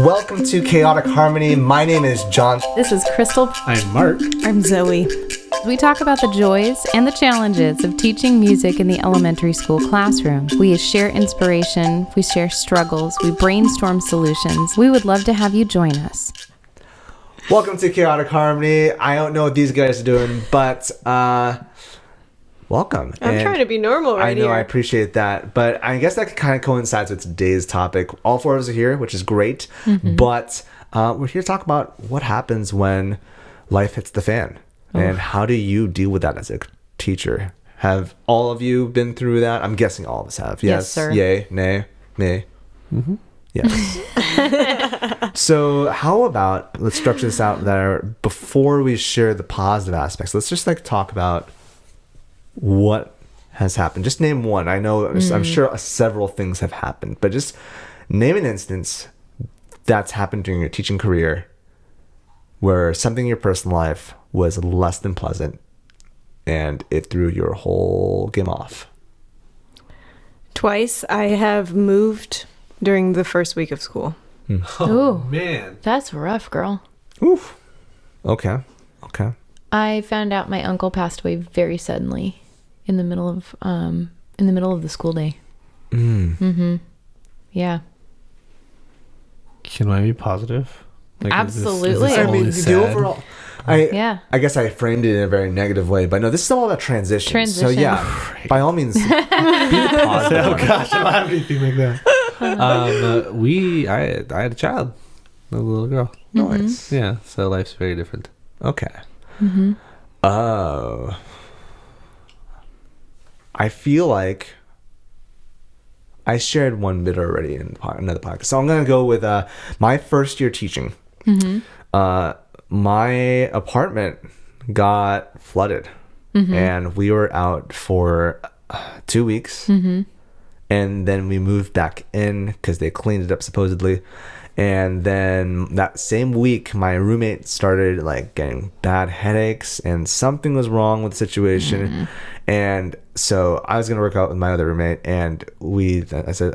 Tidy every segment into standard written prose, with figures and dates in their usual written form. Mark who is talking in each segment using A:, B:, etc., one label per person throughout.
A: Welcome to Chaotic Harmony. My name is John.
B: This is Crystal.
C: I'm Mark.
D: I'm Zoe.
B: We talk about the joys and the challenges of teaching music in the elementary school classroom. We share inspiration, we share struggles, we brainstorm solutions. We would love to have you join us.
A: Welcome to Chaotic Harmony. I don't know what these guys are doing, but welcome.
D: I'm trying to be normal right here.
A: I know, I appreciate that. But I guess that kind of coincides with today's topic. All four of us are here, which is great. Mm-hmm. But we're here to talk about what happens when life hits the fan. And how do you deal with that as a teacher? Have all of you been through that? I'm guessing all of us have. Yes,
B: sir.
A: Yay, nay, me. Mm-hmm. Yes. So how about, let's structure this out there before we share the positive aspects. Let's just talk about what has happened. Just name one. I know, I'm sure several things have happened, but just name an instance that's happened during your teaching career where something in your personal life was less than pleasant and it threw your whole game off.
D: Twice I have moved during the first week of school.
C: Oh, man.
B: That's rough, girl.
A: Oof. Okay.
B: I found out my uncle passed away very suddenly in the middle of the school day. Mm-hmm. Yeah.
C: Can I be positive?
B: Absolutely.
C: Is this
A: I mean, the overall... I guess I framed it in a very negative way, but no, this is all about transition. So yeah, by all means, be positive.
C: Oh gosh, I don't have anything like that. I had a child, a little girl.
A: Nice.
C: Yeah, so life's very different.
A: Okay. Mm-hmm. I feel like I shared one bit already in another podcast, so I'm gonna go with my first year teaching. Mm-hmm. My apartment got flooded, and we were out for 2 weeks, and then we moved back in because they cleaned it up supposedly. And then that same week, my roommate started getting bad headaches, and something was wrong with the situation. And so I was gonna work out with my other roommate, and I said,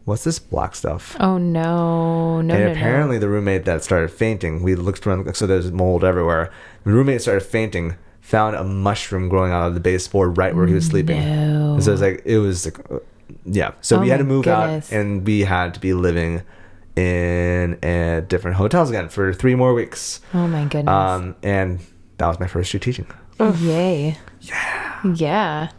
A: what's this black stuff?
B: Oh, no. And
A: apparently the roommate that started fainting, we looked around, so there's mold everywhere. The roommate started fainting, found a mushroom growing out of the baseboard right where he was sleeping.
B: No.
A: And so yeah. So we had to move out, and we had to be living in different hotels again for 3 more weeks.
B: Oh, my goodness.
A: And that was my first year teaching.
B: Oh, yay. Yeah.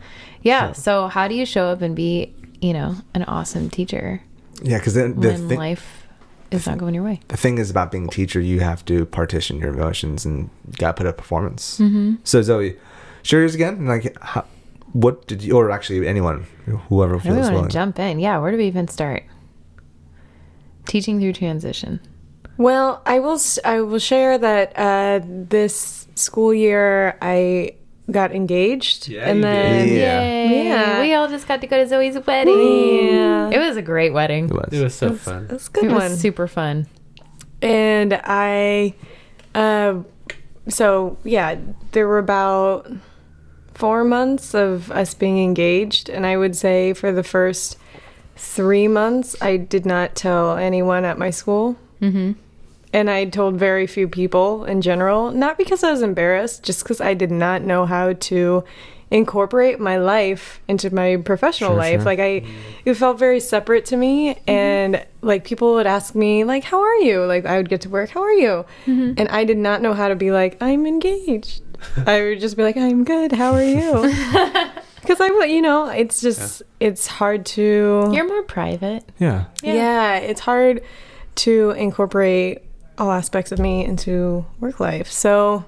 A: So
B: So how do you show up and be an awesome teacher?
A: Yeah, because
B: when life is not going your way.
A: The thing is about being a teacher, you have to partition your emotions and you got to put up performance. Mm-hmm. So Zoe, share yours again. What did you, or actually anyone, whoever feels willing.
B: We want to jump in. Yeah, where do we even start? Teaching through transition.
D: Well, I will share that this school year I got engaged.
C: Yeah,
D: and then
B: Yeah. We all just got to go to Zoe's wedding.
D: Yeah.
B: It was a great wedding.
C: It was so fun.
D: It was a good
B: It
D: one.
B: was super fun.
D: And there were about 4 months of us being engaged, and I would say for the first 3 months I did not tell anyone at my school. Mm-hmm. And I told very few people in general, not because I was embarrassed, just because I did not know how to incorporate my life into my professional life. Sure. It felt very separate to me. And people would ask me, how are you? I would get to work, how are you? Mm-hmm. And I did not know how to be I'm engaged. I would just be I'm good, how are you? Because it's just, it's hard to...
B: You're more private.
A: Yeah.
D: It's hard to incorporate all aspects of me into work life. So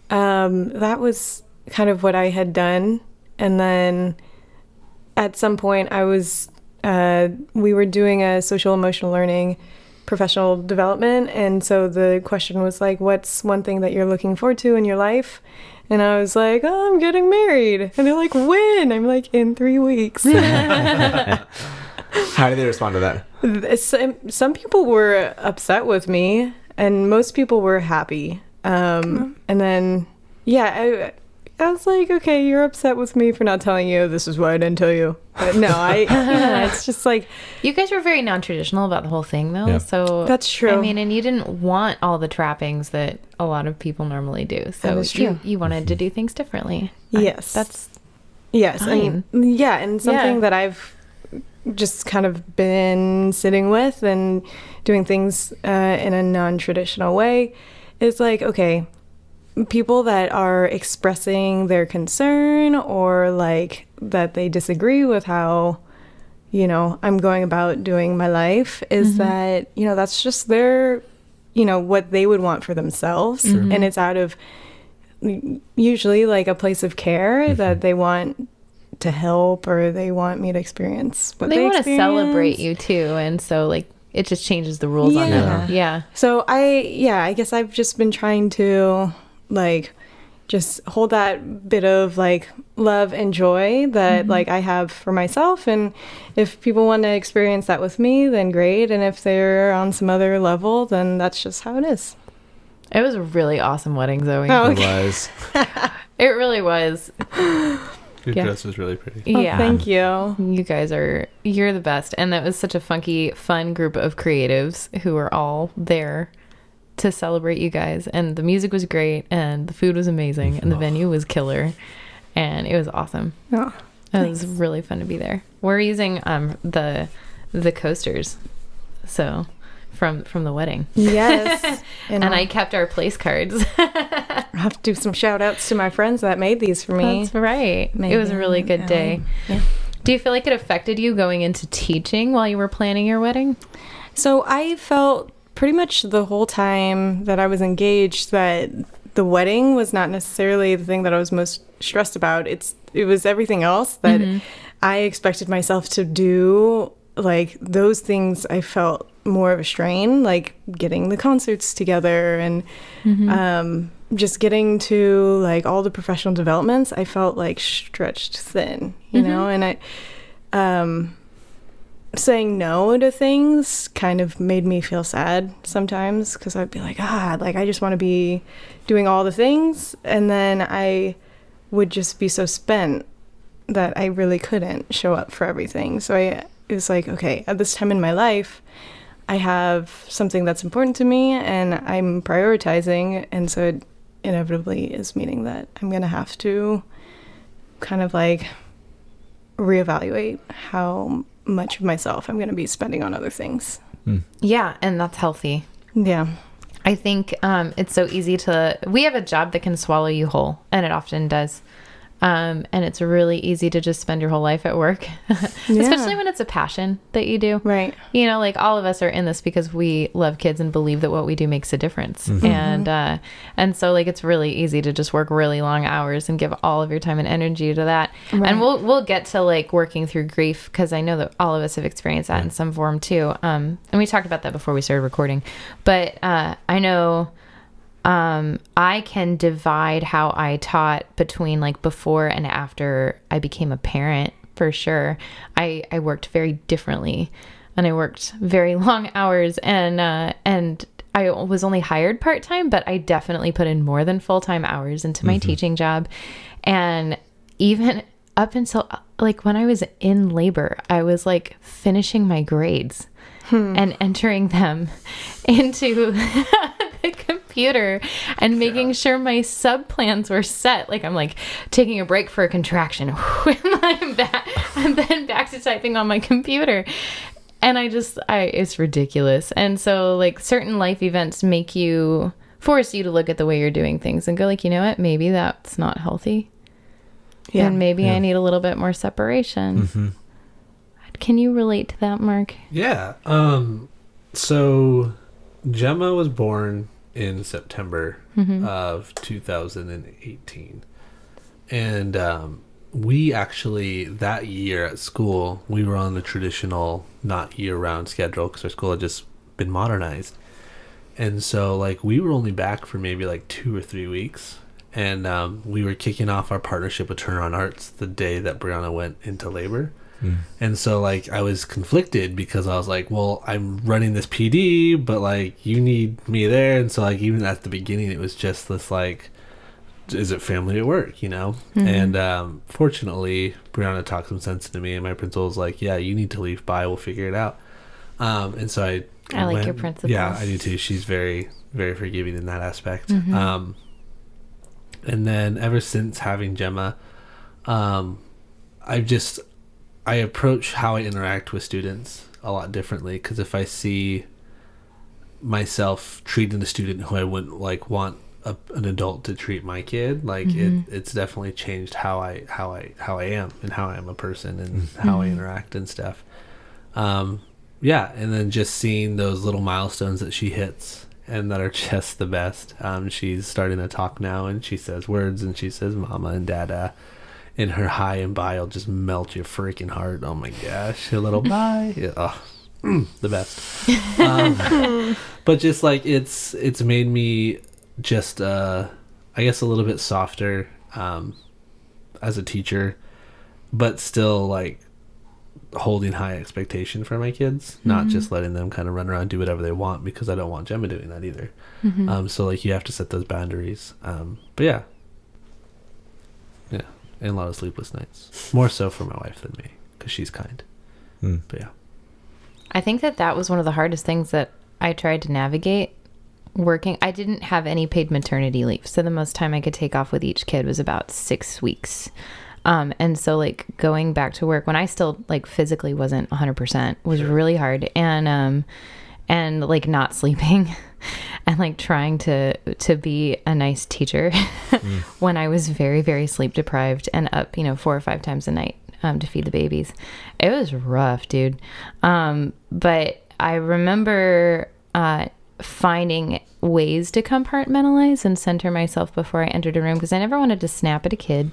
D: that was kind of what I had done. And then at some point we were doing a social emotional learning professional development. And so the question was what's one thing that you're looking forward to in your life? And I was I'm getting married. And they're when? I'm in 3 weeks.
A: How did they respond to that?
D: Some people were upset with me, and most people were happy. And then, I I was like, okay, you're upset with me for not telling you. This is why I didn't tell you. But no, it's just like...
B: You guys were very non-traditional about the whole thing, though.
A: Yeah.
B: So
D: That's true.
B: I mean, and you didn't want all the trappings that a lot of people normally do. So
D: That is true.
B: you wanted to do things differently.
D: Yes. Yes.
B: fine.
D: And something that I've just kind of been sitting with and doing things in a non-traditional way is like, okay, people that are expressing their concern or like that they disagree with how, you know, I'm going about doing my life is that, you know, that's just their, you know, what they would want for themselves. And it's out of usually like a place of care that they want to help or they want me to experience what
B: They want to
D: experience.
B: celebrate you too, and so like it just changes the rules on them. Yeah.
D: So I guess I've just been trying to like just hold that bit of like love and joy that like I have for myself, and if people want to experience that with me, then great, and if they're on some other level, then that's just how it is.
B: It was a really awesome wedding, Zoe.
D: Oh,
A: It was.
B: It really was.
C: Your
B: Yeah.
C: dress was really pretty.
B: Yeah.
D: Thank you.
B: You guys you're the best. And that was such a funky, fun group of creatives who were all there to celebrate you guys. And the music was great, and the food was amazing, and the venue was killer, and it was awesome.
D: Oh,
B: It was really fun to be there. We're using the coasters, so from the wedding.
D: yes.
B: And I kept our place cards.
D: I have to do some shout outs to my friends that made these for me.
B: That's right. It was a really good day.
D: Yeah.
B: Do you feel like it affected you going into teaching while you were planning your wedding?
D: So I felt pretty much the whole time that I was engaged that the wedding was not necessarily the thing that I was most stressed about. It was everything else that I expected myself to do. Like those things I felt more of a strain, like getting the concerts together and just getting to like all the professional developments. I felt like stretched thin, you know, and I saying no to things kind of made me feel sad sometimes, because I'd be like, like I just want to be doing all the things, and then I would just be so spent that I really couldn't show up for everything. So it was like, okay, at this time in my life I have something that's important to me and I'm prioritizing, and so it inevitably is meaning that I'm gonna have to kind of like reevaluate how much of myself I'm going to be spending on other things.
B: Yeah, and that's healthy.
D: Yeah.
B: I think it's so easy we have a job that can swallow you whole, and it often does. And it's really easy to just spend your whole life at work, especially when it's a passion that you do.
D: Right.
B: You know, like all of us are in this because we love kids and believe that what we do makes a difference. And so like it's really easy to just work really long hours and give all of your time and energy to that. Right. And we'll get to like working through grief, because I know that all of us have experienced that in some form too. And we talked about that before we started recording. But I know I can divide how I taught between like before and after I became a parent, for sure. I worked very differently, and I worked very long hours, and I was only hired part-time, but I definitely put in more than full-time hours into my teaching job. And even up until like when I was in labor, I was like finishing my grades and entering them into the computer and making sure my sub plans were set. Like I'm like taking a break for a contraction and then back to typing on my computer. And it's ridiculous. And so like certain life events force you to look at the way you're doing things and go like, you know what, maybe that's not healthy. Yeah. And maybe I need a little bit more separation. Can you relate to that, Mark?
C: Yeah. So Gemma was born in September of 2018. And we actually, that year at school, we were on the traditional not year-round schedule because our school had just been modernized. And so, like, we were only back for maybe, like, 2 or 3 weeks. And we were kicking off our partnership with Turner on Arts the day that Brianna went into labor. And so, like, I was conflicted because I was like, well, I'm running this PD, but, like, you need me there. And so, like, even at the beginning, it was just this, like, is it family at work, you know? And fortunately, Brianna talked some sense into me, and my principal was like, yeah, you need to leave by, we'll figure it out. And so I
B: like your principal.
C: Yeah, I do too. She's very, very forgiving in that aspect. And then ever since having Gemma, I approach how I interact with students a lot differently, because if I see myself treating a student who I wouldn't like want an adult to treat my kid, like it's definitely changed how I am and how I am a person and how I interact and stuff. And then just seeing those little milestones that she hits and that are just the best. She's starting to talk now, and she says words, and she says mama and dada, and her hi and bye will just melt your freaking heart. Oh my gosh, a little bye. Yeah, the best. But just like it's made me just I guess a little bit softer as a teacher, but still like holding high expectation for my kids, not just letting them kind of run around and do whatever they want, because I don't want Gemma doing that either. So like you have to set those boundaries. But yeah, and a lot of sleepless nights, more so for my wife than me, because she's kind. But yeah,
B: I think that was one of the hardest things that I tried to navigate working. I didn't have any paid maternity leave, so the most time I could take off with each kid was about 6 weeks. And so like going back to work when I still like physically wasn't 100% was really hard, and like not sleeping and like trying to be a nice teacher when I was very, very sleep deprived and up, 4 or 5 times a night to feed the babies. It was rough, dude. But I remember finding ways to compartmentalize and center myself before I entered a room, because I never wanted to snap at a kid.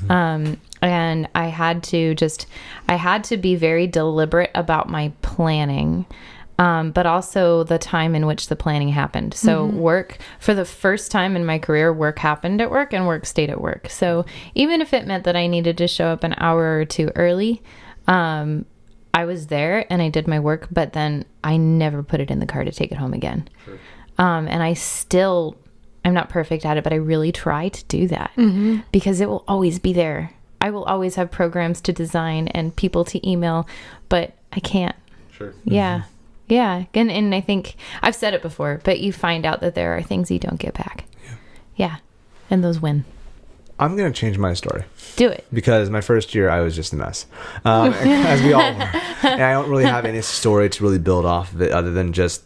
B: And I had to be very deliberate about my planning, but also the time in which the planning happened. So work, for the first time in my career, work happened at work and work stayed at work. So even if it meant that I needed to show up an hour or 2 early, I was there and I did my work, but then I never put it in the car to take it home again. Sure. And I'm not perfect at it, but I really try to do that because it will always be there. I will always have programs to design and people to email, but I can't.
C: Sure.
B: Yeah. Yeah. And I think I've said it before, but you find out that there are things you don't get back. Yeah. And those win.
A: I'm going to change my story.
B: Do it.
A: Because my first year, I was just a mess. As we all were. And I don't really have any story to really build off of it other than just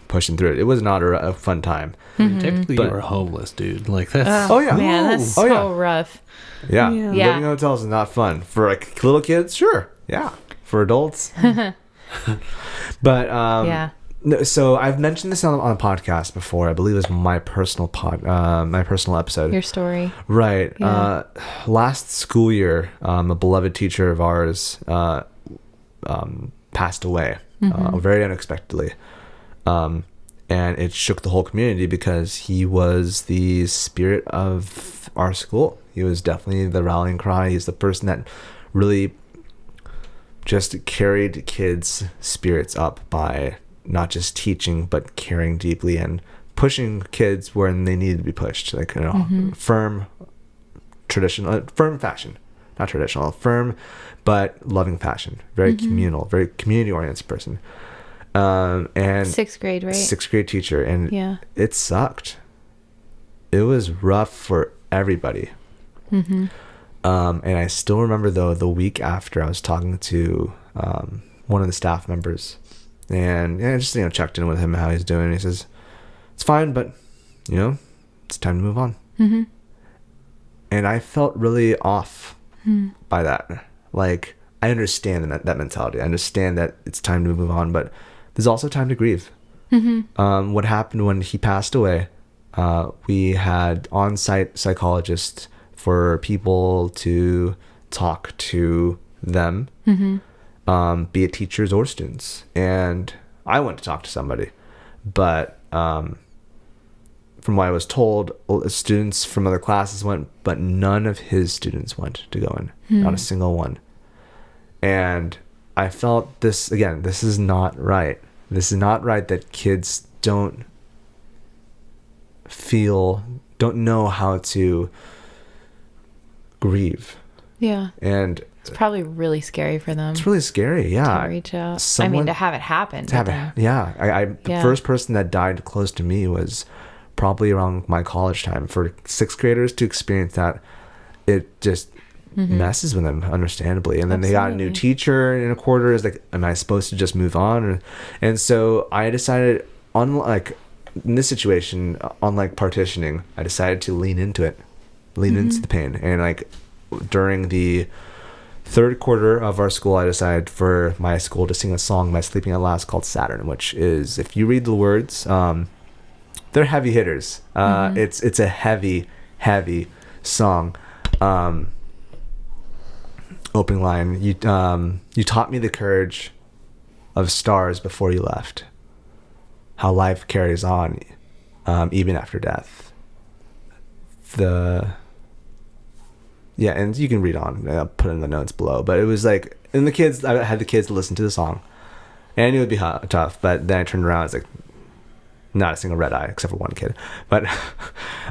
A: pushing through it. It was not a fun time.
C: Technically, you were homeless, dude. Like that's...
A: Oh, yeah.
B: Man, that's so rough.
A: Yeah.
B: Yeah.
A: Living in hotels is not fun. For like little kids, sure. Yeah. For adults. But,
B: yeah.
A: No, so I've mentioned this on a podcast before. I believe it was my personal episode.
B: Your story.
A: Right.
B: Yeah.
A: Last school year, a beloved teacher of ours passed away very unexpectedly. And it shook the whole community because he was the spirit of our school. He was definitely the rallying cry. He's the person that really just carried kids' spirits up by not just teaching, but caring deeply and pushing kids where they needed to be pushed. Like, firm fashion, not traditional, firm, but loving fashion. Very communal, very community-oriented person. And
B: 6th grade, right?
A: 6th grade teacher. And it sucked. It was rough for everybody. And I still remember, though, the week after I was talking to one of the staff members, and just checked in with him how he's doing. He says it's fine, but it's time to move on. And I felt really off by that. Like, I understand that mentality. I understand that it's time to move on, but there's also time to grieve. What happened when he passed away? We had on-site psychologists for people to talk to them. Be it teachers or students. And I went to talk to somebody. But from what I was told, students from other classes went, but none of his students went to go in. Not a single one. And I felt this is not right. This is not right that kids don't feel don't know how to grieve.
B: Yeah.
A: And
B: It's probably really scary for them
A: it's really scary. Yeah.
B: to reach out.
A: Someone-
B: to have it happen.
A: to have
B: but
A: it, yeah. The
B: Yeah.
A: first person that died close to me was probably around my college time. For sixth graders to experience that, it just messes with them, understandably. And then they got a new
B: Absolutely.
A: teacher in a quarter. It's like, am I supposed to just move on? And so I decided, unlike in this situation, unlike partitioning, I decided to lean into it, into the pain. And like during the third quarter of our school, I decided for my school to sing a song by Sleeping at Last called Saturn, which is, if you read the words, they're heavy hitters. It's a heavy song. Opening line, you taught me the courage of stars before you left, how life carries on even after death. And you can read on. I'll put it in the notes below. But it was like, and I had the kids listen to the song, and I knew it'd be tough. But then I turned around, I was like, not a single red eye except for one kid. But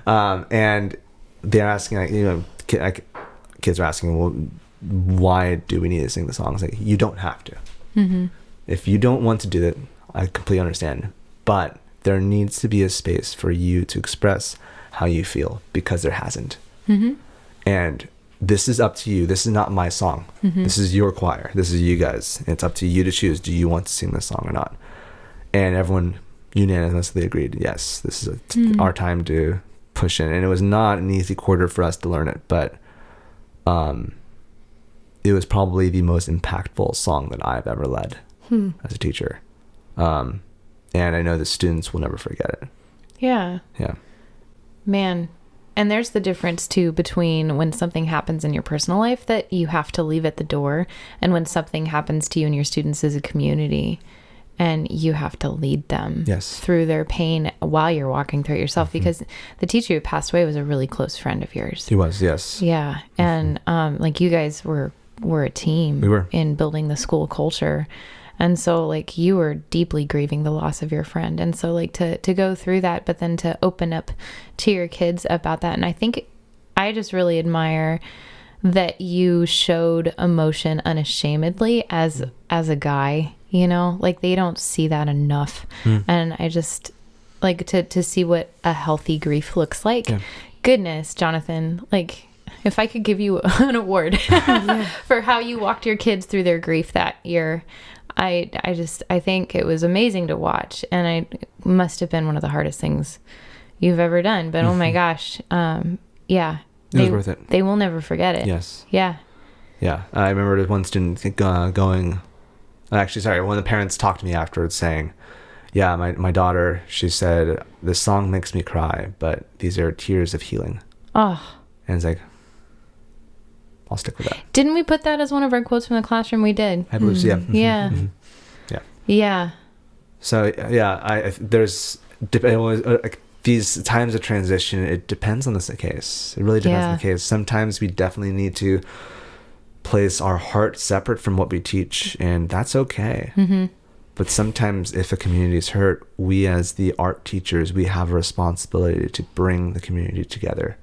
A: and they're asking, kids are asking, well, why do we need to sing the songs? Like, you don't have to. If you don't want to do it, I completely understand. But there needs to be a space for you to express how you feel, because there hasn't. And this is up to you. This is not my song. This is your choir. This is you guys. It's up to you to choose. Do you want to sing this song or not? And everyone unanimously agreed, yes, this is our time to push in. And it was not an easy quarter for us to learn it, but it was probably the most impactful song that I've ever led as a teacher. And I know the students will never forget it.
B: Yeah.
A: Yeah.
B: Man. And there's the difference too between when something happens in your personal life that you have to leave at the door, and when something happens to you and your students as a community and you have to lead them through their pain while you're walking through it yourself. Because the teacher who passed away was a really close friend of yours.
A: He was, yes.
B: Yeah. And like, you guys were a team.
A: We were.
B: In building the school culture. And so like, you were deeply grieving the loss of your friend. And so like to go through that, but then to open up to your kids about that. And I think I just really admire that you showed emotion unashamedly as a guy, like they don't see that enough. And I just like to see what a healthy grief looks like. Goodness, Jonathan, like if I could give you an award for how you walked your kids through their grief that year, I think it was amazing to watch, and it must have been one of the hardest things you've ever done. But oh my gosh, yeah,
A: it was worth it.
B: They will never forget it.
A: Yes.
B: Yeah.
A: Yeah, I remember one student going. Actually, sorry, one of the parents talked to me afterwards saying, "Yeah, my daughter, she said this song makes me cry, but these are tears of healing."
B: Oh.
A: And it's like, I'll stick with that.
B: Didn't we put that as one of our quotes from the classroom? We did.
A: I believe so, yeah.
B: Yeah.
A: Yeah.
B: Yeah.
A: So, yeah, there's these times of transition, it depends on the case. It really depends on the case. Sometimes we definitely need to place our heart separate from what we teach, and that's okay. But sometimes if a community is hurt, we as the art teachers, we have a responsibility to bring the community together.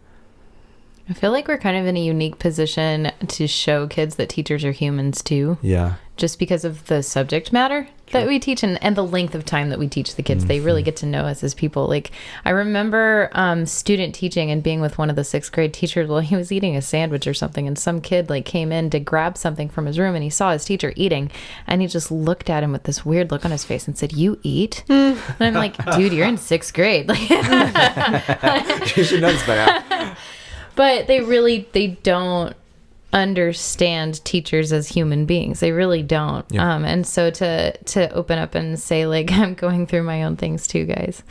B: I feel like we're kind of in a unique position to show kids that teachers are humans too.
A: Yeah.
B: Just because of the subject matter that we teach and the length of time that we teach the kids. They really get to know us as people. Like, I remember student teaching and being with one of the sixth grade teachers while he was eating a sandwich or something, and some kid like came in to grab something from his room, and he saw his teacher eating, and he just looked at him with this weird look on his face and said, "You eat?" And I'm like, dude, you're in sixth grade. Like,
A: You should know this by now.
B: But they don't understand teachers as human beings. They really don't.
A: Yeah.
B: And so to open up and say, like, I'm going through my own things too, guys.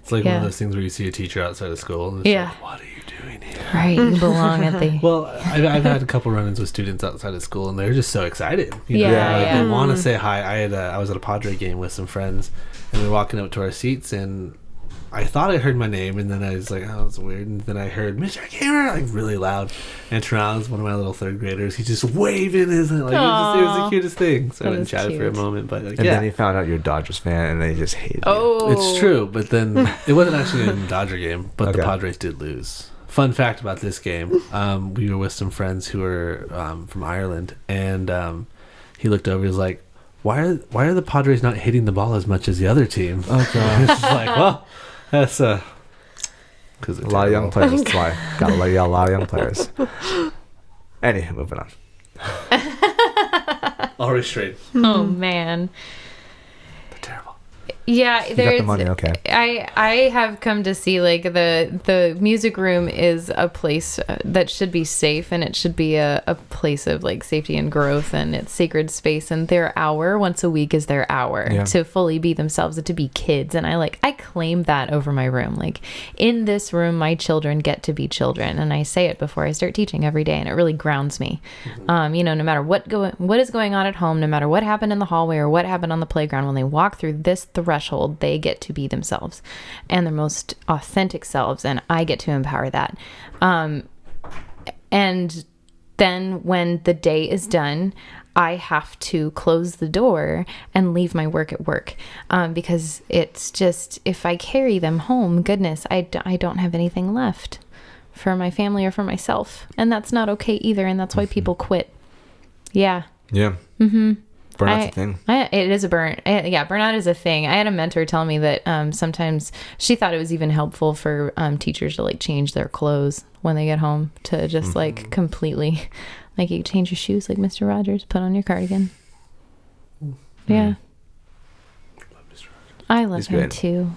C: It's like one of those things where you see a teacher outside of school and it's like, what are you doing here?
B: Right, you belong at the...
C: Well, I've had a couple run-ins with students outside of school, and they're just so excited. You know? They want to say hi. I was at a Padre game with some friends, and we were walking up to our seats, and I thought I heard my name, and then I was like, oh, that's weird. And then I heard Mr. Keehmer, like really loud. And turned around, it's one of my little third graders. He's just waving his like it was the cutest thing. So I went and chatted for a moment, but like,
A: and then he found out you're a Dodgers fan, and then he just hated you.
C: It's true, but then it wasn't actually a Dodger game, but the Padres did lose. Fun fact about this game: we were with some friends who were from Ireland, and he looked over. He was like, "Why are the Padres not hitting the ball as much as the other team?" Oh god! It's like, well, that's because
A: a lot of young players. That's why got a lot of young players. Anyway, moving on.
C: All restrained.
B: Oh man.
C: They're terrible.
B: Yeah,
A: You got the money, okay.
B: I have come to see like the music room is a place that should be safe, and it should be a place of like safety and growth, and it's sacred space, and their hour once a week is their hour to fully be themselves and to be kids. And I claim that over my room. Like, in this room my children get to be children, and I say it before I start teaching every day, and it really grounds me. You know, no matter what is going on at home, no matter what happened in the hallway or what happened on the playground, when they walk through this threshold, they get to be themselves and their most authentic selves, and I get to empower that. And then when the day is done, I have to close the door and leave my work at work, because it's just, if I carry them home, goodness, I don't have anything left for my family or for myself, and that's not okay either, and that's why people quit. Burnout's a thing. It is a burnout is a thing. I had a mentor tell me that sometimes she thought it was even helpful for teachers to like change their clothes when they get home, to just like completely, like, you change your shoes like Mr. Rogers, put on your cardigan. Yeah. I love him too.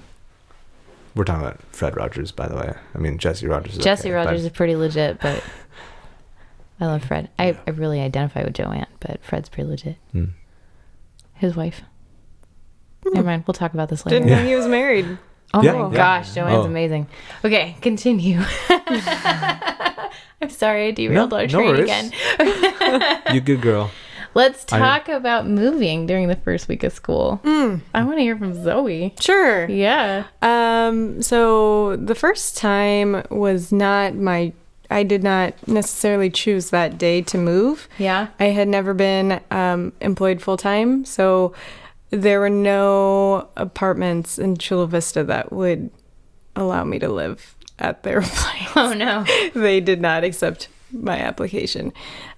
A: We're talking about Fred Rogers, by the way. I mean, Jesse Rogers is
B: Rogers is pretty legit, but I love Fred. I really identify with Joanne, but Fred's pretty legit. His wife. Never mind. We'll talk about this later.
D: Didn't know he was married.
B: Oh my gosh, Joanne's amazing. Okay, continue. I'm sorry, I derailed our train again.
A: You good girl.
B: Let's talk about moving during the first week of school. I want to hear from Zoe.
D: Sure.
B: Yeah.
D: So the first time was I did not necessarily choose that day to move.
B: Yeah.
D: I had never been employed full-time, so there were no apartments in Chula Vista that would allow me to live at their place.
B: Oh, no.
D: They did not accept my application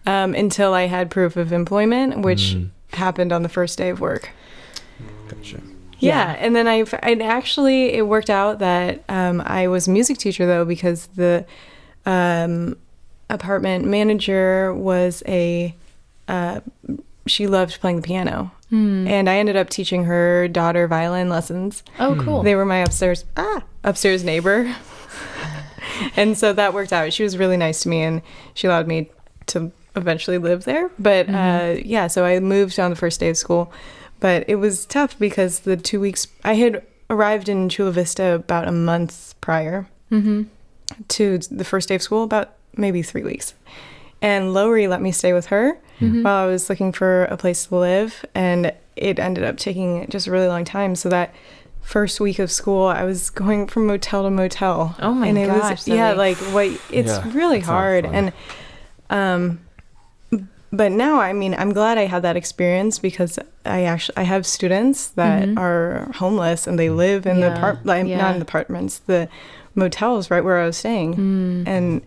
D: until I had proof of employment, which happened on the first day of work.
A: Gotcha.
D: Yeah, and then it worked out that I was a music teacher, though, because the apartment manager was she loved playing the piano, and I ended up teaching her daughter violin lessons.
B: Oh, cool.
D: They were my upstairs neighbor. And so that worked out. She was really nice to me, and she allowed me to eventually live there. But so I moved on the first day of school, but it was tough because the 2 weeks I had arrived in Chula Vista about a month prior to the first day of school, about maybe 3 weeks. And Lowry let me stay with her while I was looking for a place to live. And it ended up taking just a really long time. So that first week of school, I was going from motel to motel.
B: Oh my gosh.
D: It's really hard. And, but now, I mean, I'm glad I had that experience because I have students that are homeless and they live in not in the apartments, the motels right where I was staying. And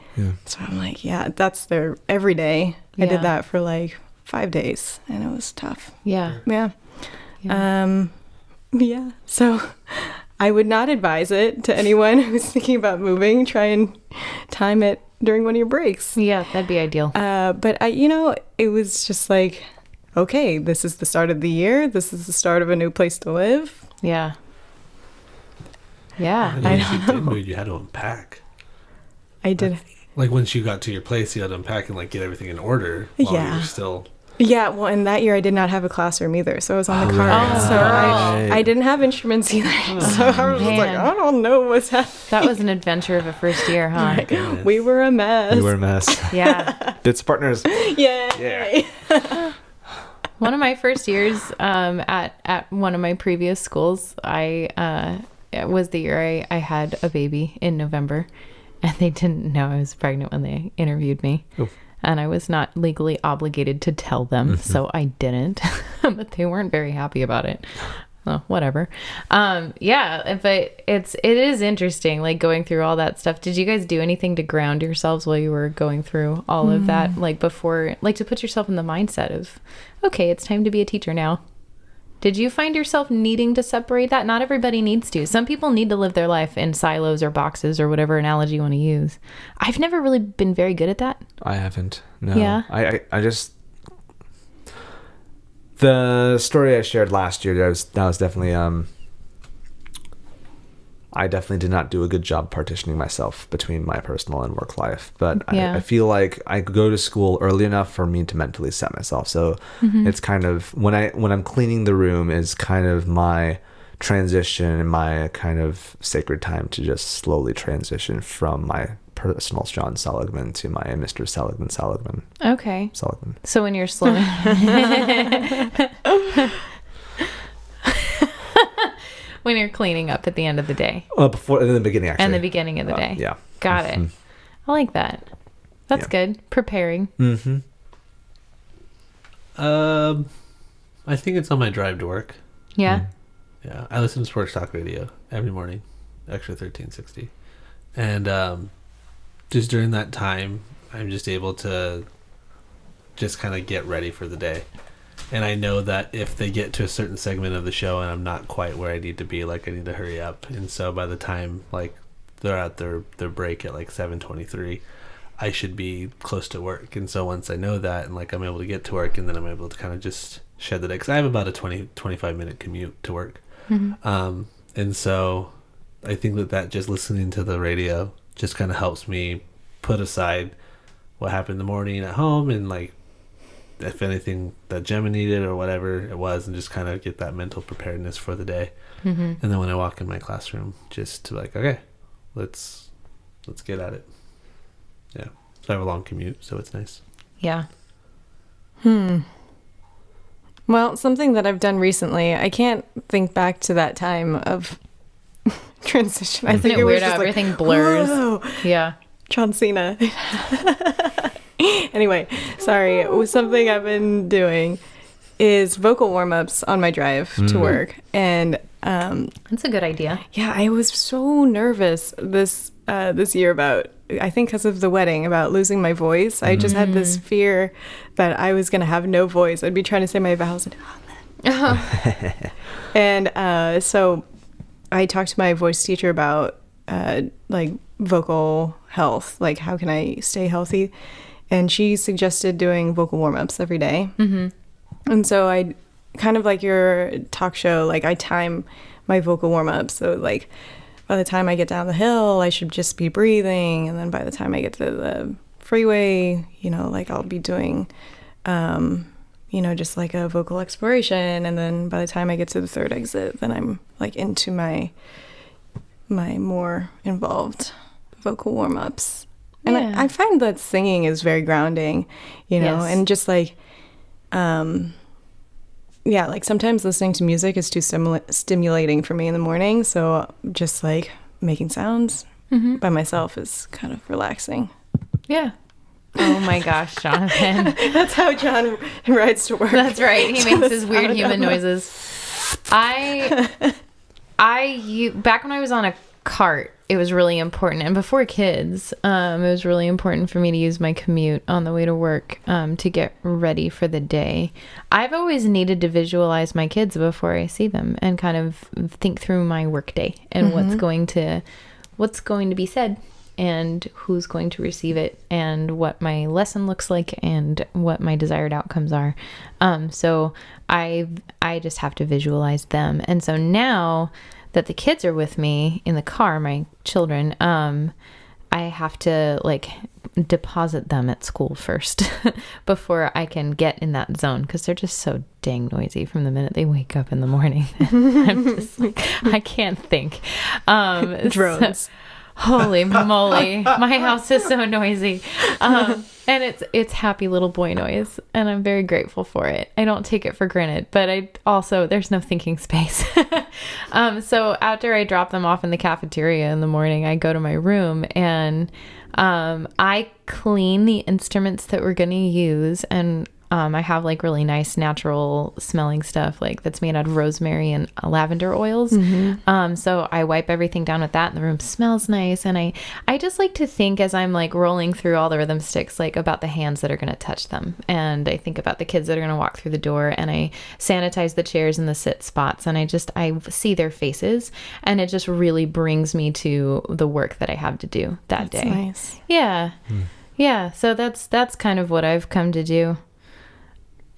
D: so I'm like, that's their every day. I did that for like 5 days and it was tough. So I would not advise it to anyone who's thinking about moving. Try and time it during one of your breaks.
B: Yeah, that'd be ideal.
D: But it was just like, okay, this is the start of the year. This is the start of a new place to live.
B: Yeah.
C: You had to unpack.
D: I did.
C: Like once you got to your place, you had to unpack and like get everything in order while you were still.
D: Yeah, well, and that year I did not have a classroom either, so I was on the cart.
B: Right.
D: So I didn't have instruments either. So I was just like, I don't know what's happening.
B: That was an adventure of a first year, huh?
D: We were a mess.
B: Yeah.
A: Bits partners.
D: Yeah.
B: One of my first years at one of my previous schools, was the year I had a baby in November, and they didn't know I was pregnant when they interviewed me. Oof. And I was not legally obligated to tell them, so I didn't. But they weren't very happy about it. Well, whatever. Yeah, but it is interesting, like going through all that stuff. Did you guys do anything to ground yourselves while you were going through all of that, like before, like to put yourself in the mindset of, okay, it's time to be a teacher now? Did you find yourself needing to separate that? Not everybody needs to. Some people need to live their life in silos or boxes or whatever analogy you want to use. I've never really been very good at that.
A: I haven't. No.
B: Yeah.
A: I just... The story I shared last year, that was definitely... I definitely did not do a good job partitioning myself between my personal and work life. But I feel like I go to school early enough for me to mentally set myself. So it's kind of, when I'm cleaning the room is kind of my transition and my kind of sacred time to just slowly transition from my personal John Seligman to my Mr. Seligman.
B: Okay.
A: Seligman.
B: So when you're slowly... When you're cleaning up at the end of the day.
A: In the beginning, actually.
B: And the beginning of the day.
A: Yeah.
B: Got it. I like that. That's good. Preparing.
A: Mm-hmm.
C: I think it's on my drive to work.
B: Yeah.
C: Yeah. I listen to sports talk radio every morning, Extra 1360. And just during that time, I'm just able to just kind of get ready for the day. And I know that if they get to a certain segment of the show and I'm not quite where I need to be, like I need to hurry up. And so by the time like they're at their break at like 7:23, I should be close to work. And so once I know that and like I'm able to get to work and then I'm able to kind of just shed the day, because I have about a 25 minute commute to work. And so I think that just listening to the radio just kind of helps me put aside what happened in the morning at home and like if anything that Gemma needed or whatever it was, and just kind of get that mental preparedness for the day. And then when I walk in my classroom, just to like, okay, let's get at it. Yeah. So I have a long commute, so it's nice.
B: Yeah.
D: Well, something that I've done recently, I can't think back to that time of transition.
B: Isn't it weird how everything blurs?
D: Whoa.
B: Yeah.
D: John Cena. Anyway, sorry. It was something I've been doing is vocal warm-ups on my drive to work. And
B: that's a good idea.
D: Yeah, I was so nervous this year about, I think because of the wedding, about losing my voice. I just had this fear that I was going to have no voice. I'd be trying to say my vows and so I talked to my voice teacher about like vocal health, like how can I stay healthy? And she suggested doing vocal warm-ups every day. And so I kind of like your talk show, like I time my vocal warm-ups. So like by the time I get down the hill, I should just be breathing. And then by the time I get to the freeway, you know, like I'll be doing, you know, just like a vocal exploration. And then by the time I get to the third exit, then I'm like into my more involved vocal warm-ups. And I find that singing is very grounding, you know, and just like, like sometimes listening to music is too stimulating for me in the morning. So just like making sounds by myself is kind of relaxing.
B: Yeah. Oh my gosh, Jonathan.
D: That's how John rides to work.
B: That's right. He makes his weird human noises. Back when I was on a cart, it was really important, and before kids, it was really important for me to use my commute on the way to work to get ready for the day. I've always needed to visualize my kids before I see them and kind of think through my work day and what's going to be said and who's going to receive it and what my lesson looks like and what my desired outcomes are. So I just have to visualize them. And so now that the kids are with me in the car, my children, I have to like deposit them at school first before I can get in that zone, because they're just so dang noisy from the minute they wake up in the morning. I'm just like, I can't think.
D: Drones.
B: Holy moly, my house is so noisy. And it's happy little boy noise, and I'm very grateful for it. I don't take it for granted, but I also, there's no thinking space. So after I drop them off in the cafeteria in the morning, I go to my room and I clean the instruments that we're going to use, and I have like really nice natural smelling stuff like that's made out of rosemary and lavender oils. So I wipe everything down with that and the room smells nice. And I just like to think as I'm like rolling through all the rhythm sticks, like about the hands that are going to touch them. And I think about the kids that are going to walk through the door, and I sanitize the chairs and the sit spots, and I see their faces, and it just really brings me to the work that I have to do that day.
D: Nice.
B: Yeah. Yeah. So that's kind of what I've come to do.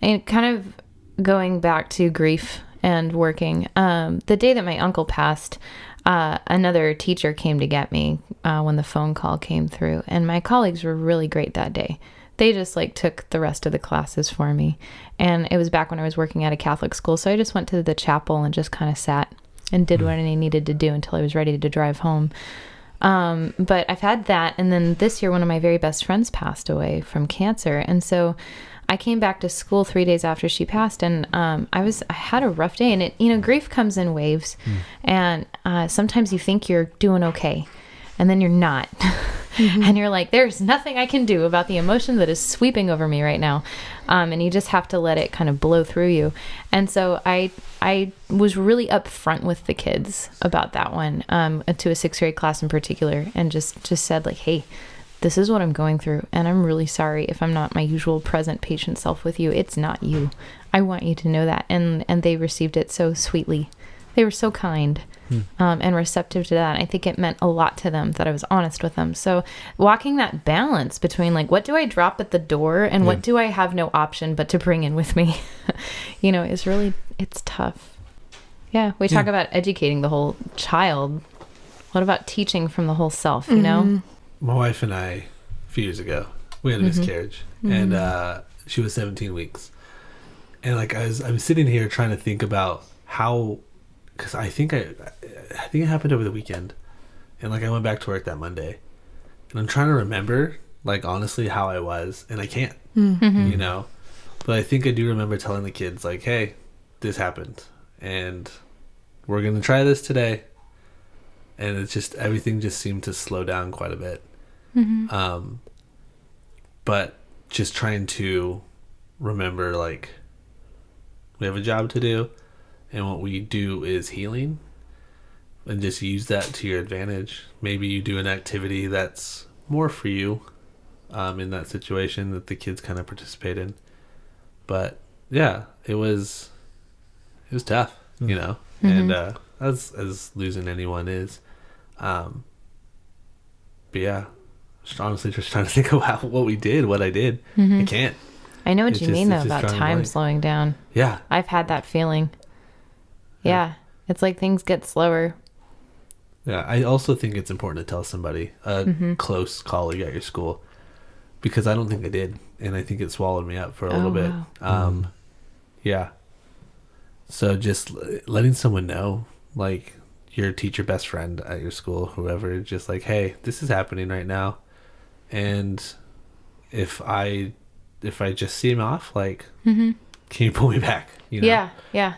B: And kind of going back to grief and working, the day that my uncle passed, another teacher came to get me when the phone call came through. And my colleagues were really great that day. They just like took the rest of the classes for me. And it was back when I was working at a Catholic school. So I just went to the chapel and just kind of sat and did what I needed to do until I was ready to drive home. But I've had that. And then this year, one of my very best friends passed away from cancer. And so I came back to school 3 days after she passed, and I had a rough day. And it, grief comes in waves, and sometimes you think you're doing okay, and then you're not, and you're like, there's nothing I can do about the emotion that is sweeping over me right now, and you just have to let it kind of blow through you. And so I was really upfront with the kids about that one, to a 6th grade class in particular, and just said like, hey, this is what I'm going through, and I'm really sorry if I'm not my usual present patient self with you. It's not you. I want you to know that. And they received it so sweetly. They were so kind and receptive to that. And I think it meant a lot to them that I was honest with them. So walking that balance between like, what do I drop at the door and what do I have no option but to bring in with me, is really, it's tough. Yeah. We talk about educating the whole child. What about teaching from the whole self, you know?
C: My wife and I, a few years ago, we had a miscarriage, and she was 17 weeks. And like I'm sitting here trying to think about how, because I think it happened over the weekend, and like I went back to work that Monday, and I'm trying to remember like honestly how I was, and I can't, But I think I do remember telling the kids like, hey, this happened, and we're gonna try this today. And it's just, everything just seemed to slow down quite a bit. But just trying to remember, like, we have a job to do, and what we do is healing, and just use that to your advantage. Maybe you do an activity that's more for you in that situation that the kids kind of participate in. But yeah, it was tough, and as losing anyone is. But yeah, honestly, just trying to think about what I did. I can't.
B: I know what you mean though about time slowing down.
C: Yeah,
B: I've had that feeling. Yeah, it's like things get slower.
C: Yeah, I also think it's important to tell somebody, a close colleague at your school, because I don't think I did, and I think it swallowed me up for a little bit. Wow. Yeah. So just letting someone know, like your teacher, best friend at your school, whoever, just like, hey, this is happening right now, and if I just see him off, like, can you pull me back?
B: Yeah.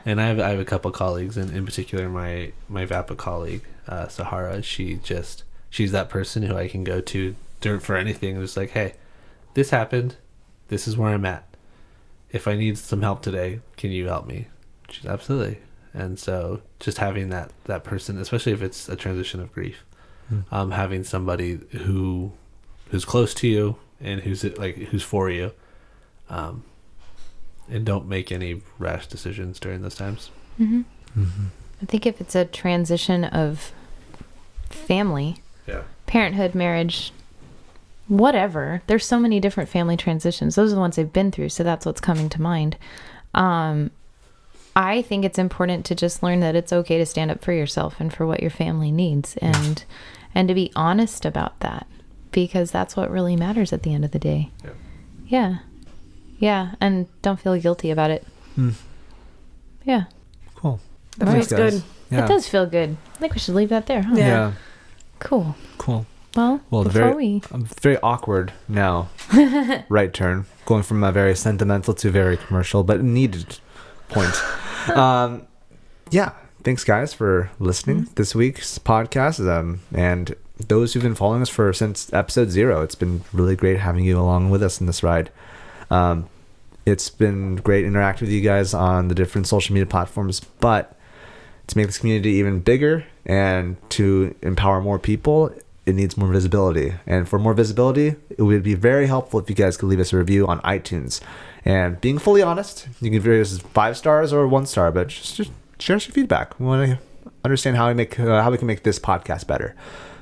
C: And I have a couple colleagues, and in particular my VAPA colleague, Sahara. She's that person who I can go to for anything. Just like, hey, this happened. This is where I'm at. If I need some help today, can you help me? She's absolutely. And so just having that person, especially if it's a transition of grief, having somebody who's close to you and who's for you, and don't make any rash decisions during those times.
B: I think if it's a transition of family, parenthood, marriage, whatever, there's so many different family transitions. Those are the ones I've been through, so that's what's coming to mind. I think it's important to just learn that it's okay to stand up for yourself and for what your family needs, and to be honest about that, because that's what really matters at the end of the day. Yeah, and don't feel guilty about it. Yeah.
A: Cool.
D: That feels good.
A: Yeah.
B: It does feel good. I think we should leave that there, huh?
D: Yeah.
B: Cool.
A: Well,
B: Well,
A: I'm very awkward now. Right turn. Going from a very sentimental to very commercial, but needed point. Yeah. Thanks, guys, for listening this week's podcast. And those who've been following us since episode 0, it's been really great having you along with us in this ride. It's been great interacting with you guys on the different social media platforms, but to make this community even bigger and to empower more people, it needs more visibility. And for more visibility, it would be very helpful if you guys could leave us a review on iTunes. And being fully honest, you can rate us 5 stars or 1 star, but just share us your feedback. We want to understand how we can make this podcast better.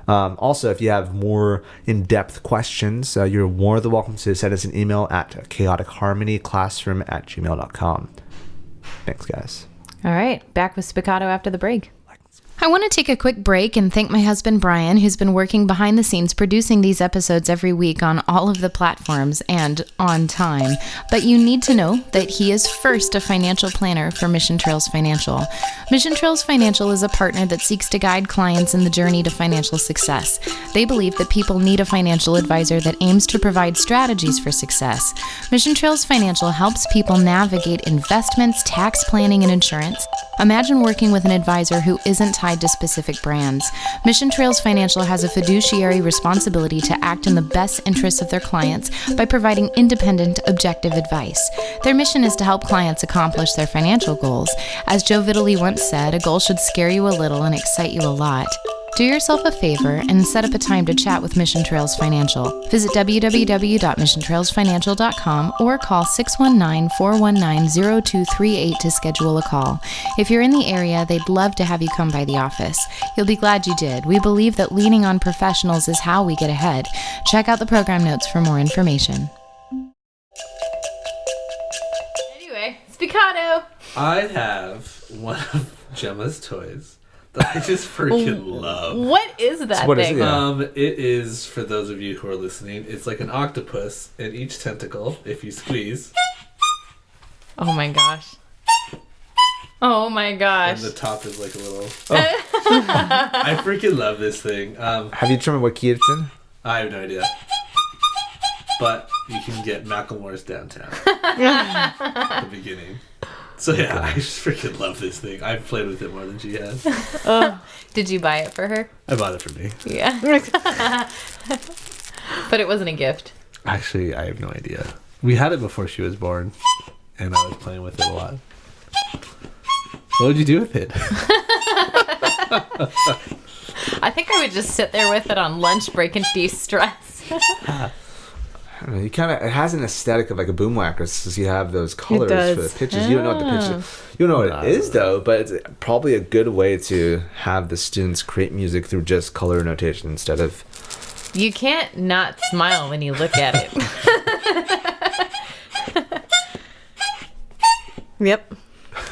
A: Also, if you have more in-depth questions, you're more than welcome to send us an email at chaoticharmonyclassroom@gmail.com. Thanks, guys.
B: All right, back with Spiccato after the break. I want to take a quick break and thank my husband, Bryan, who's been working behind the scenes producing these episodes every week on all of the platforms and on time. But you need to know that he is first a financial planner for Mission Trails Financial. Mission Trails Financial is a partner that seeks to guide clients in the journey to financial success. They believe that people need a financial advisor that aims to provide strategies for success. Mission Trails Financial helps people navigate investments, tax planning, and insurance. Imagine working with an advisor who isn't tied to specific brands. Mission Trails Financial has a fiduciary responsibility to act in the best interests of their clients by providing independent, objective advice. Their mission is to help clients accomplish their financial goals. As Joe Vitale once said, a goal should scare you a little and excite you a lot. Do yourself a favor and set up a time to chat with Mission Trails Financial. Visit www.missiontrailsfinancial.com or call 619-419-0238 to schedule a call. If you're in the area, they'd love to have you come by the office. You'll be glad you did. We believe that leaning on professionals is how we get ahead. Check out the program notes for more information. Anyway, Spiccato!
C: I have one of Gemma's toys that I just freaking love.
B: What is that
A: So what is
B: thing?
A: it? Yeah.
C: It is, for those of you who are listening, it's like an octopus, and each tentacle, if you squeeze,
B: Oh my gosh. Oh my gosh.
C: and the top is like a little... I freaking love this thing.
A: Have you determined what key it's in?
C: I have no idea. But you can get Macklemore's Downtown at the beginning. So yeah, I just freaking love this thing. I've played with it more than she has.
B: Did you buy it for her?
C: I bought it for me.
B: Yeah. But it wasn't a gift.
C: Actually, I have no idea. We had it before she was born, and I was playing with it a lot. What would you do with it?
B: I think I would just sit there with it on lunch break and de-stress.
A: I don't know, it has an aesthetic of like a boomwhacker, since you have those colors
D: does.
A: for the pitches. You don't know what the pitches. You don't know what it is though, but it's probably a good way to have the students create music through just color notation instead of.
B: You can't not smile when you look at it.
D: Yep.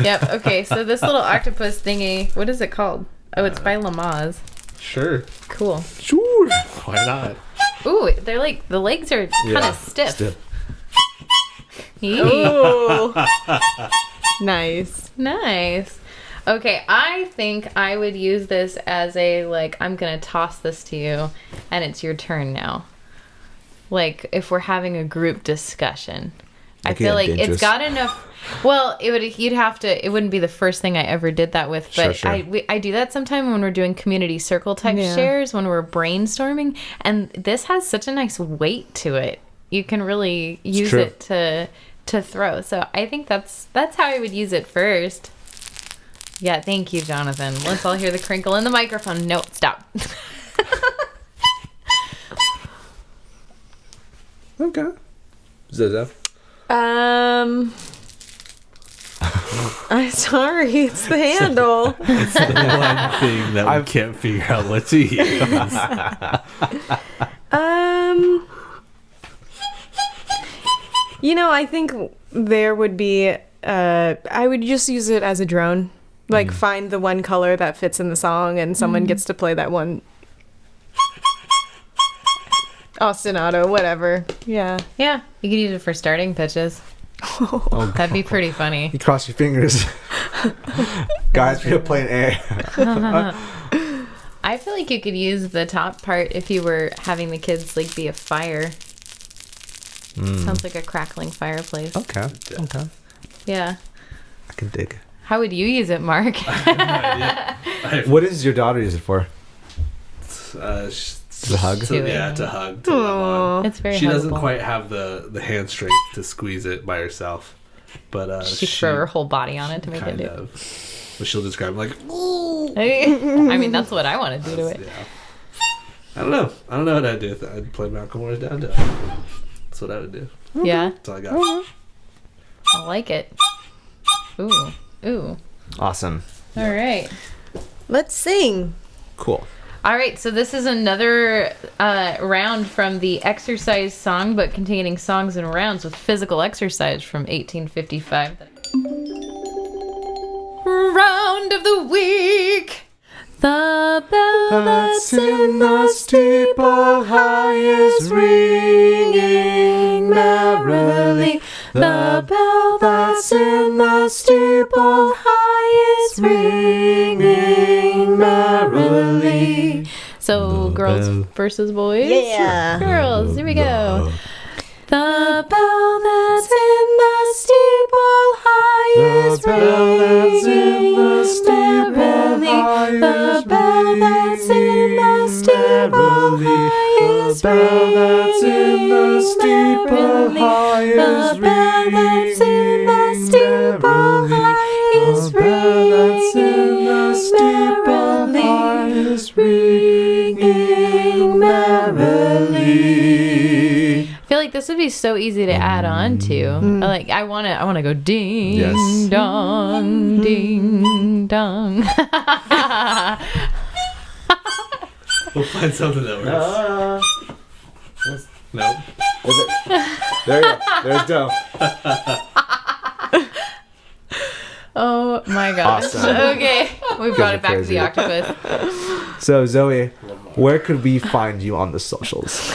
B: Yep. Okay. So this little octopus thingy, what is it called? Oh, it's by Lamaze.
C: Sure.
B: Cool.
A: Sure.
C: Why not?
B: Ooh, they're like, the legs are kind of stiff. Yee.
D: Ooh. Nice.
B: Nice. Okay, I think I would use this as a, like, I'm going to toss this to you, and it's your turn now. Like, if we're having a group discussion. I
A: Okay,
B: feel like
A: dangerous.
B: it's got enough... Well, it wouldn't be the first thing I ever did that with, but
A: Sure.
B: I do that sometime when we're doing community circle type
D: Yeah.
B: shares, when we're brainstorming, and this has such a nice weight to it. You can really use
A: true.
B: it to throw. So I think that's how I would use it first. Yeah, thank you, Jonathan. Let's all hear the crinkle in the microphone. No, stop.
A: Okay. Zoe.
D: I'm sorry, it's the handle.
C: It's the one thing that we can't figure out what to use.
D: I think there would be, I would just use it as a drone. Like, find the one color that fits in the song, and someone gets to play that one. Ostinato, whatever. Yeah.
B: Yeah, you could use it for starting pitches.
A: Oh,
B: That'd be pretty funny.
A: you cross your fingers. Guys, we're playing A.
B: I feel like you could use the top part if you were having the kids like be a fire. Sounds like a crackling fireplace.
A: Okay. Okay.
B: Yeah.
A: I can dig.
B: How would you use it, Mark?
A: What does your daughter use it for?
C: To
A: hug?
C: To hug. To love on.
B: It's very
C: She doesn't
B: huggable.
C: quite have the hand strength to squeeze it by herself. But
B: She throw her whole body on it to make it
C: kind
B: do.
C: of. But she'll describe like,
B: I mean, that's what I want to do to it.
C: yeah. I don't know what I'd do with it. I'd play Malcolm Moore's Down Dog. That's what I would do.
B: Yeah.
C: That's all I got.
B: I like it. Ooh. Ooh.
A: Awesome.
B: All right.
D: Let's sing.
A: Cool.
B: All right, so this is another round from the exercise songbook containing songs and rounds with physical exercise from 1855. Round of the week. The bell that's in the steeple high is ringing merrily. The bell that's in the steeple high is ringing merrily. So, girls versus boys?
D: Yeah.
B: Girls, here we go. The bell that's in the steeple high is ringing merrily. The bell that's in the steeple high is ringing merrily. The bell that's in the steeple high is ringing merrily. I feel like this would be so easy to add on to. I want to go ding
A: Yes.
B: dong, ding dong.
C: We'll find something that works. No.
A: Is it? There you go. There's Doe.
B: Oh my gosh.
A: Awesome.
B: Okay. We brought it back
A: crazy.
B: to the octopus.
A: So, Zoe, where could we find you on the socials?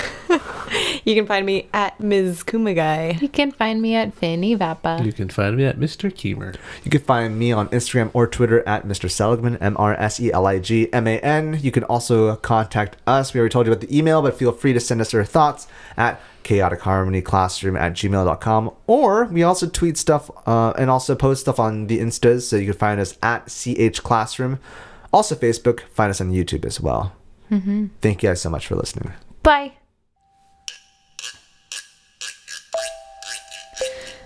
D: You can find me at Ms. Kumagai.
B: You can find me at Finny Vappa.
C: You can find me at Mr. Keehmer.
A: You can find me on Instagram or Twitter at Mr. Seligman, MrSeligman. You can also contact us. We already told you about the email, but feel free to send us your thoughts at chaoticharmonyclassroom@gmail.com. Or we also tweet stuff and also post stuff on the Instas, so you can find us at CHClassroom. Also Facebook, find us on YouTube as well. Thank you guys so much for listening.
B: Bye.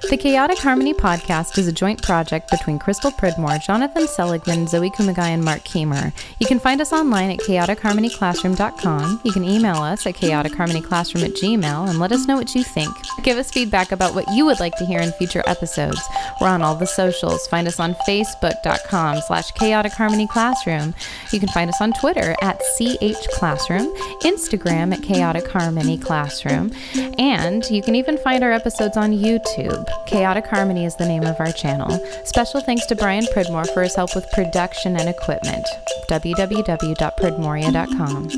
B: The Chaotic Harmony podcast is a joint project between Crystal Pridmore, Jonathan Seligman, Zoe Kumagai, and Marc Keehmer. You can find us online at chaoticharmonyclassroom.com. You can email us at chaoticharmonyclassroom@gmail.com and let us know what you think. Give us feedback about what you would like to hear in future episodes. We're on all the socials. Find us on facebook.com/chaoticharmonyclassroom. You can find us on Twitter at CHClassroom, Instagram at Chaotic Harmony Classroom, and you can even find our episodes on YouTube. Chaotic Harmony is the name of our channel. Special thanks to Bryan Pridmore for his help with production and equipment. www.pridmoria.com.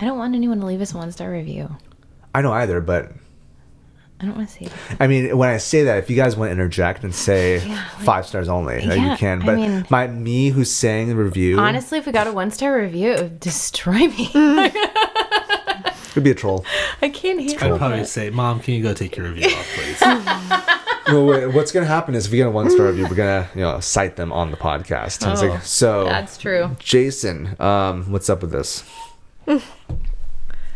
B: I don't want anyone to leave us a 1-star review.
A: I don't either, but
B: I don't want to say that.
A: I mean, when I say that, if you guys want to interject and say 5 stars only, like
B: yeah,
A: you can.
B: I
A: But
B: mean-
A: me who's saying the review,
B: Honestly, if we got a 1-star review, it would destroy me.
A: could be a troll.
B: I can't handle
C: I'd probably
B: it.
C: say, Mom, can you go take your review off, please?
A: Well, wait, what's gonna happen is if we get a 1-star review, we're gonna cite them on the podcast. And it's like, so
B: That's true.
A: Jason, what's up with this?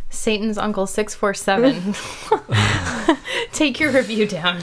B: Satan's Uncle 647. Take your review down.